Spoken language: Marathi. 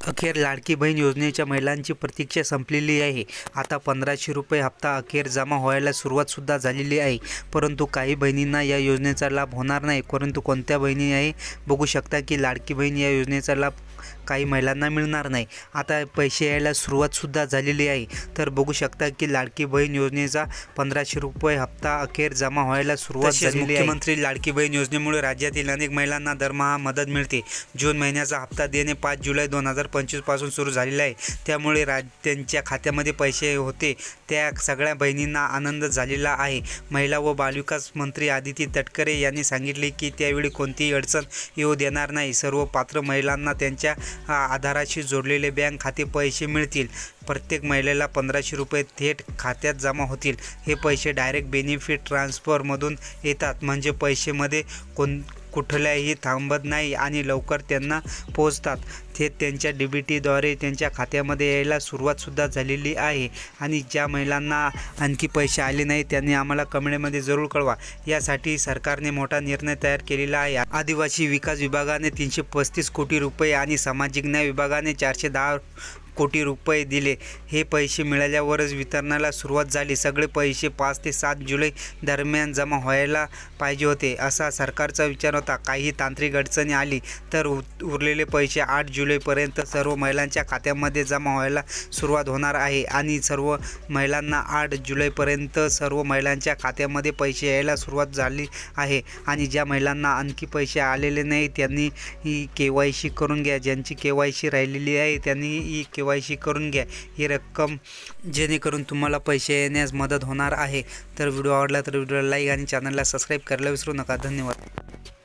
अखेर लाडकी बहीण योजनेच्या महिलांची प्रतीक्षा संपलेली आहे। आता 1500 रुपये हप्ता अखेर जमा व्हायला सुरुवातसुद्धा झालेली आहे। परंतु काही बहिणींना या योजनेचा लाभ होणार नाही। परंतु कोणत्या बहिणी आहे बघू शकता की लाडकी बहीण या योजनेचा लाभ काही महिलांना मिळणार नाही। आता पैसे यायला सुरुवातसुद्धा झालेली आहे। तर बघू शकता की लाडकी बहीण योजनेचा 1500 रुपये हप्ता अखेर जमा व्हायला सुरुवात झालेली आहे। मुख्यमंत्री लाडकी बहीण योजनेमुळे राज्यातील अनेक महिलांना दरमहा मदत मिळते। जून महिन्याचा हप्ता देणे 5 जुलै 2025 पासून सुरू झालेला आहे। त्यामुळे त्यांच्या खात्यामध्ये पैसे होते त्या सगळ्या बहिणींना आनंद झालेला आहे। महिला व बालविकास मंत्री आदिती तटकरे यांनी सांगितले की त्यावेळी कोणतीही अडचण येऊ देणार नाही। सर्व पात्र महिलांना त्यांच्या आधाराशी जोडलेले बँक खाते पैसे मिळतील। प्रत्येक महिलेला 1500 रुपये थेट खात्यात जमा होतील। हे पैसे डायरेक्ट बेनिफिट ट्रान्सफरमधून येतात, म्हणजे पैसेमध्ये कुठल्याही थांबत नाही आणि लवकर त्यांना पोहोचतात। थेट त्यांच्या DBTद्वारे त्यांच्या खात्यामध्ये यायला सुरुवातसुद्धा झालेली आहे। आणि ज्या महिलांना आणखी पैसे आले नाही त्यांनी आम्हाला कमेंटमध्ये जरूर कळवा। यासाठी सरकारने मोठा निर्णय तयार केलेला आहे। आदिवासी विकास विभागाने 335 कोटी रुपये आणि सामाजिक न्याय विभागाने 410 कोटी रुपये दिले। हे पैसे मिळाल्यावरच वितरणाला सुरुवात झाली। सगळे पैसे 5 ते 7 जुलै दरम्यान जमा व्हायला पाहिजे होते, असा सरकारचा विचार होता। काही तांत्रिक अडचणी आली तर उरलेले पैसे 8 जुलैपर्यंत सर्व महिलांच्या खात्यामध्ये जमा व्हायला सुरुवात होणार आहे। आणि सर्व महिलांना 8 जुलैपर्यंत सर्व महिलांच्या खात्यामध्ये पैसे यायला सुरुवात झाली आहे। आणि ज्या महिलांना आणखी पैसे आलेले नाही त्यांनी KYC करून घ्या। ज्यांची KYC राहिलेली आहे त्यांनी KYC करून घ्या ही रक्कम, जेणेकरून तुम्हाला पैसे येण्यास मदत होणार आहे। तर व्हिडिओ आवडला तर व्हिडिओला लाईक आणि चॅनलला सबस्क्राईब करायला विसरू नका। धन्यवाद।